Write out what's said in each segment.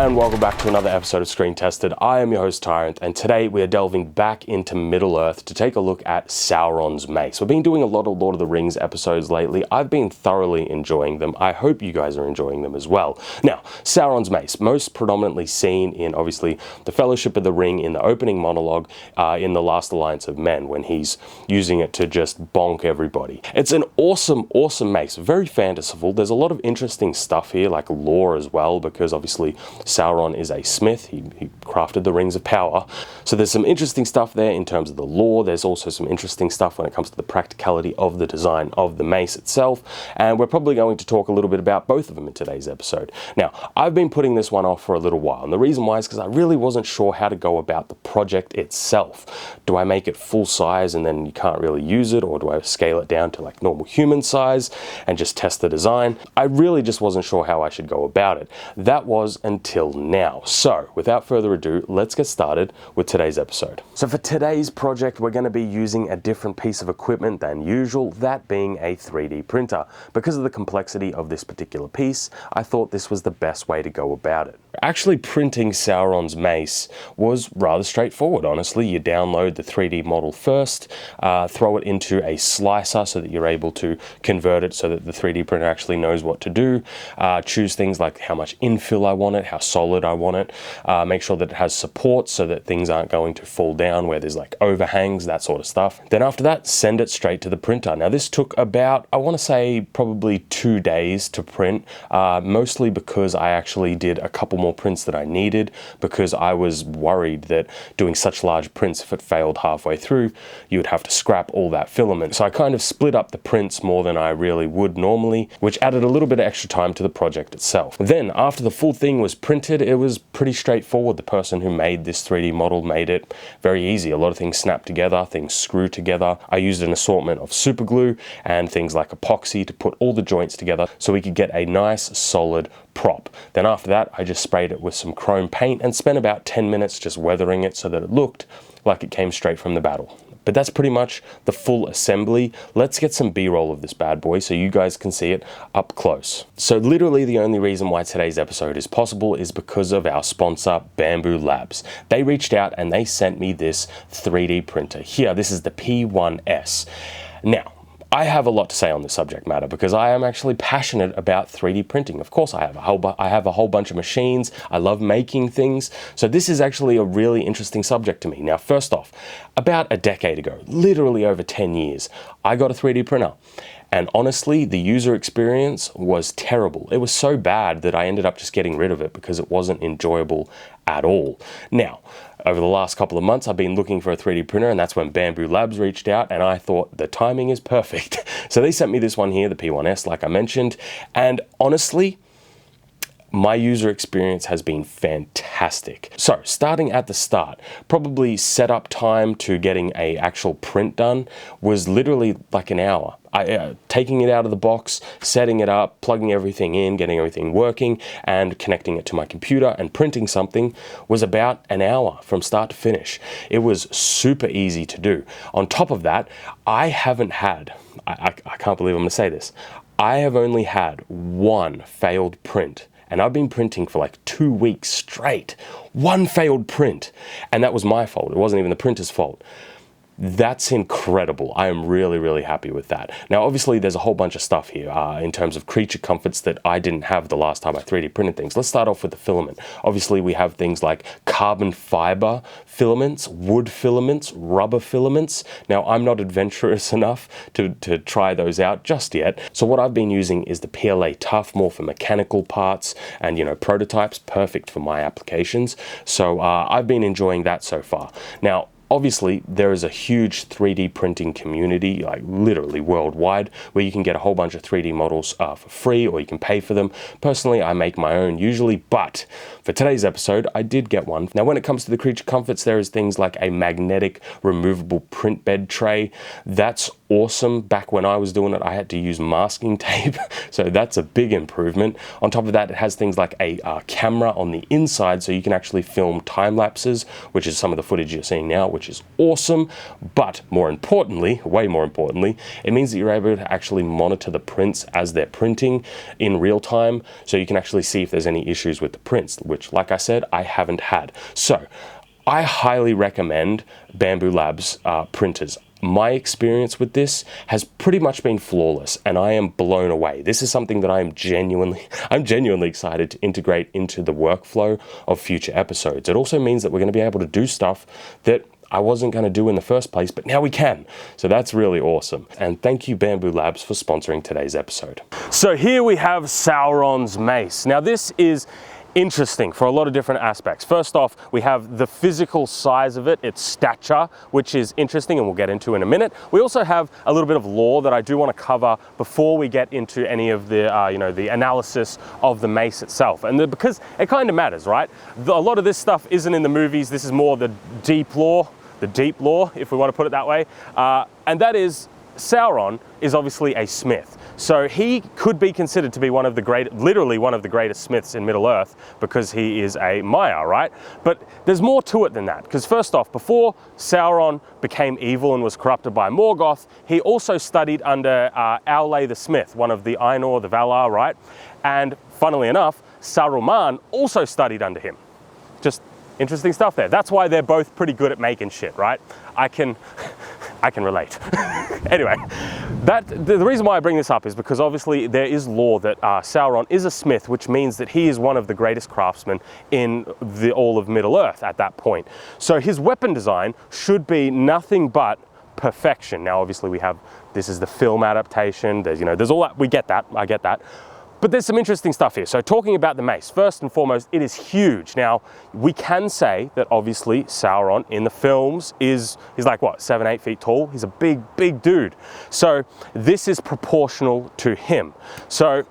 and welcome back to another episode of Screen Tested. I am your host Tyrant, and today we are delving back into Middle-earth to take a look at Sauron's Mace. We've been doing a lot of Lord of the Rings episodes lately. I've been thoroughly enjoying them. I hope you guys are enjoying them as well. Now, Sauron's Mace, most predominantly seen in, obviously, the Fellowship of the Ring in the opening monologue in The Last Alliance of Men, when he's using it to just bonk everybody. It's an awesome, awesome mace, very fanciful. There's a lot of interesting stuff here, like lore as well, because obviously Sauron is a smith. He crafted the Rings of Power. So there's some interesting stuff there in terms of the lore. There's also some interesting stuff when it comes to the practicality of the design of the mace itself. And we're probably going to talk a little bit about both of them in today's episode. Now, I've been putting this one off for a little while. And the reason why is because I really wasn't sure how to go about the project itself. Do I make it full size and then you can't really use it? Or do I scale it down to like normal human size and just test the design? I really just wasn't sure how I should go about it. That was until now. So without further ado, let's get started with today's episode. So for today's project, we're going to be using a different piece of equipment than usual, that being a 3D printer. Because of the complexity of this particular piece, I thought this was the best way to go about it. Actually printing Sauron's mace was rather straightforward, honestly. You download the 3D model first, throw it into a slicer so that you're able to convert it so that the 3D printer actually knows what to do, choose things like how much infill I want it, how solid I want it, make sure that it has support so that things aren't going to fall down where there's like overhangs, that sort of stuff. Then after that, send it straight to the printer. Now this took about, I want to say probably 2 days to print, mostly because I actually did a couple more prints that I needed, because I was worried that doing such large prints, if it failed halfway through, you would have to scrap all that filament. So I kind of split up the prints more than I really would normally, which added a little bit of extra time to the project itself. Then after the full thing was printed, it was pretty straightforward. The person who made this 3D model made it very easy. A lot of things snap together, things screw together. I used an assortment of super glue and things like epoxy to put all the joints together so we could get a nice solid prop. Then after that, I just sprayed it with some chrome paint and spent about 10 minutes just weathering it so that it looked like it came straight from the battle. But that's pretty much the full assembly. Let's get some B-roll of this bad boy so you guys can see it up close. So literally the only reason why today's episode is possible is because of our sponsor, Bambu Labs. They reached out and they sent me this 3D printer here. This is the P1S. Now, I have a lot to say on this subject matter because I am actually passionate about 3D printing. Of course, I have a whole bunch of machines. I love making things. So this is actually a really interesting subject to me. Now, first off, about a decade ago, literally over 10 years, I got a 3D printer. And honestly, the user experience was terrible. It was so bad that I ended up just getting rid of it because it wasn't enjoyable at all. Now, over the last couple of months, I've been looking for a 3D printer, and that's when Bambu Labs reached out, and I thought the timing is perfect. So they sent me this one here, the P1S, like I mentioned, and honestly, my user experience has been fantastic. So starting at the start, probably setup time to getting an actual print done was literally like an hour. Taking it out of the box, setting it up, plugging everything in, getting everything working, and connecting it to my computer and printing something was about an hour from start to finish. It was super easy to do. On top of that, I haven't had, I can't believe I'm gonna say this, I have only had one failed print. And I've been printing for like 2 weeks straight. One failed print. And that was my fault. It wasn't even the printer's fault. That's incredible. I am really, really happy with that. Now, obviously, there's a whole bunch of stuff here in terms of creature comforts that I didn't have the last time I 3D printed things. Let's start off with the filament. Obviously, we have things like carbon fiber filaments, wood filaments, rubber filaments. Now, I'm not adventurous enough to try those out just yet. So what I've been using is the PLA Tough, more for mechanical parts and, you know, prototypes, perfect for my applications. So I've been enjoying that so far. Now, obviously, there is a huge 3D printing community, like literally worldwide, where you can get a whole bunch of 3D models for free, or you can pay for them. Personally, I make my own usually, but for today's episode, I did get one. Now, when it comes to the creature comforts, there is things like a magnetic removable print bed tray. That's awesome. Back when I was doing it, I had to use masking tape, so that's a big improvement. On top of that, it has things like a camera on the inside, so you can actually film time lapses, which is some of the footage you're seeing now, which is awesome. But more importantly, way more importantly, it means that you're able to actually monitor the prints as they're printing in real time, so you can actually see if there's any issues with the prints, which, like I said, I haven't had. So I highly recommend Bambu Labs printers. My experience with this has pretty much been flawless, and I am blown away. This is something that I'm genuinely excited to integrate into the workflow of future episodes. It also means that we're going to be able to do stuff that I wasn't going to do in the first place, but now we can. So that's really awesome. And thank you, Bambu Labs, for sponsoring today's episode. So here we have Sauron's mace. Now this is interesting for a lot of different aspects. First off, we have the physical size of it, its stature, which is interesting and we'll get into in a minute. We also have a little bit of lore that I do want to cover before we get into any of the, the analysis of the mace itself. And because it kind of matters, right? A lot of this stuff isn't in the movies. This is more the deep lore, if we want to put it that way. And that is, Sauron is obviously a smith. So he could be considered to be literally one of the greatest smiths in Middle-earth, because he is a Maya, right? But there's more to it than that, because first off, before Sauron became evil and was corrupted by Morgoth, he also studied under Aule the Smith, one of the Ainur, the Valar, right? And funnily enough, Saruman also studied under him. Just interesting stuff there. That's why they're both pretty good at making shit, right? I can relate. Anyway, the reason why I bring this up is because obviously there is lore that Sauron is a smith, which means that he is one of the greatest craftsmen in all of Middle-earth at that point. So his weapon design should be nothing but perfection. Now, obviously this is the film adaptation. There's all that. We get that. I get that. But there's some interesting stuff here. So talking about the mace, first and foremost, it is huge. Now, we can say that obviously Sauron in the films he's like what, 7-8 feet tall? He's a big, big dude. So this is proportional to him. So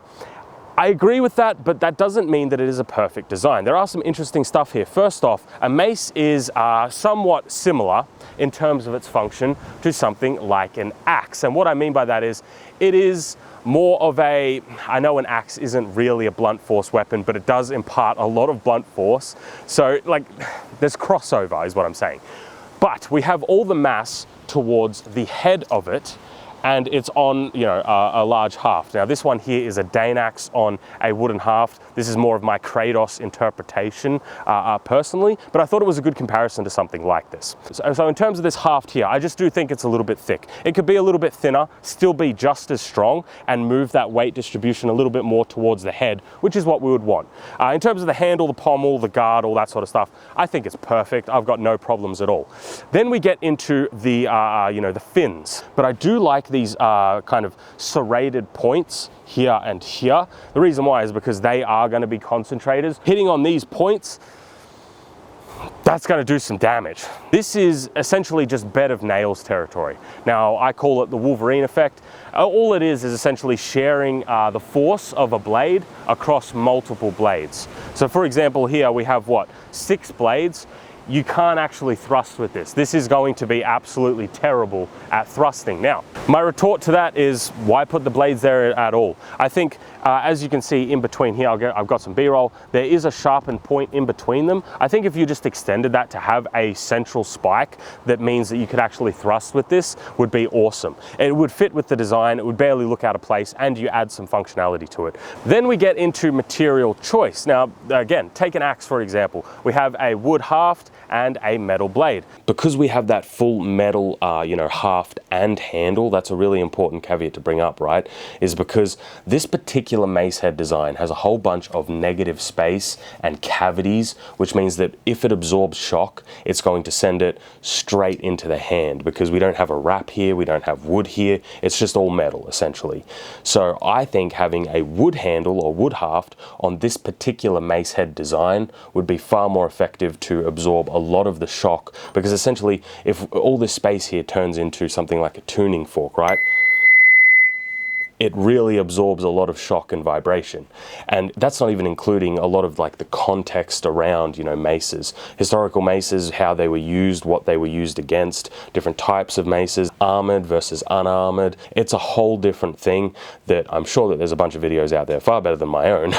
I agree with that, but that doesn't mean that it is a perfect design. There are some interesting stuff here. First off, a mace is somewhat similar in terms of its function to something like an axe. And what I mean by that is, it is more of I know an axe isn't really a blunt force weapon, but it does impart a lot of blunt force. So there's crossover is what I'm saying. But we have all the mass towards the head of it, and it's on a large haft. Now this one here is a Dane axe on a wooden haft. This is more of my Kratos interpretation personally, but I thought it was a good comparison to something like this. So in terms of this haft here, I just do think it's a little bit thick. It could be a little bit thinner, still be just as strong, and move that weight distribution a little bit more towards the head, which is what we would want. In terms of the handle, the pommel, the guard, all that sort of stuff, I think it's perfect. I've got no problems at all. Then we get into the the fins, but I do like these kind of serrated points here and here. The reason why is because they are going to be concentrators. Hitting on these points, that's going to do some damage. This is essentially just bed of nails territory. Now, I call it the Wolverine effect. All it is essentially sharing the force of a blade across multiple blades. So for example, here we have 6 blades. You can't actually thrust with this. This is going to be absolutely terrible at thrusting. Now, my retort to that is, why put the blades there at all? I think, as you can see in between here, I've got some B-roll, there is a sharpened point in between them. I think if you just extended that to have a central spike, that means that you could actually thrust with this, would be awesome. It would fit with the design, it would barely look out of place, and you add some functionality to it. Then we get into material choice. Now, again, take an axe for example. We have a wood haft and a metal blade. Because we have that full metal, haft and handle, that's a really important caveat to bring up, right? Is because this particular mace head design has a whole bunch of negative space and cavities, which means that if it absorbs shock, it's going to send it straight into the hand, because we don't have a wrap here, we don't have wood here, it's just all metal essentially. So I think having a wood handle or wood haft on this particular mace head design would be far more effective to absorb a lot of the shock, because essentially if all this space here turns into something like a tuning fork, right? it really absorbs a lot of shock and vibration. And that's not even including a lot of like the context around, you know, maces, historical maces, how they were used, what they were used against, different types of maces, armored versus unarmored. It's a whole different thing that I'm sure that there's a bunch of videos out there far better than my own.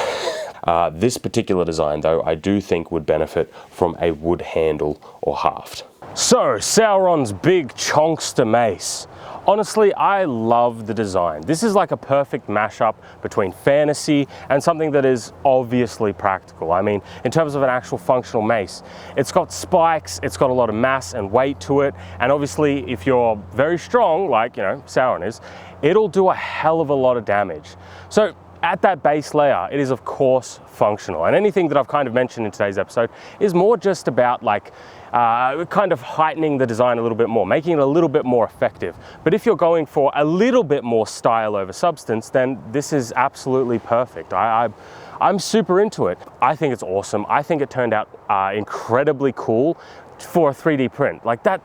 This particular design though, I do think would benefit from a wood handle or haft. So Sauron's big chonkster mace. Honestly, I love the design. This is like a perfect mashup between fantasy and something that is obviously practical. I mean, in terms of an actual functional mace, it's got spikes, it's got a lot of mass and weight to it, and obviously if you're very strong, like, you know, Sauron is, it'll do a hell of a lot of damage. So at that base layer, it is of course functional, and anything that I've kind of mentioned in today's episode is more just about like kind of heightening the design a little bit more, making it a little bit more effective. But if you're going for a little bit more style over substance, then this is absolutely perfect. I'm super into it. I think it's awesome. I think it turned out incredibly cool for a 3D print. Like that,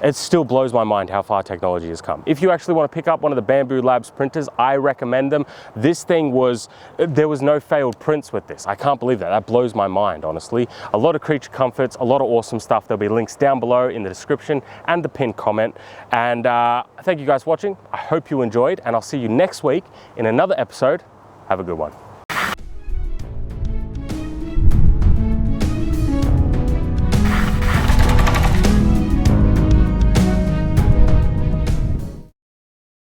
it still blows my mind how far technology has come. If you actually want to pick up one of the Bamboo Labs printers, I recommend them. This thing there was no failed prints with this. I can't believe that. That blows my mind, honestly. A lot of creature comforts, a lot of awesome stuff. There'll be links down below in the description and the pinned comment. And thank you guys for watching. I hope you enjoyed, and I'll see you next week in another episode. Have a good one.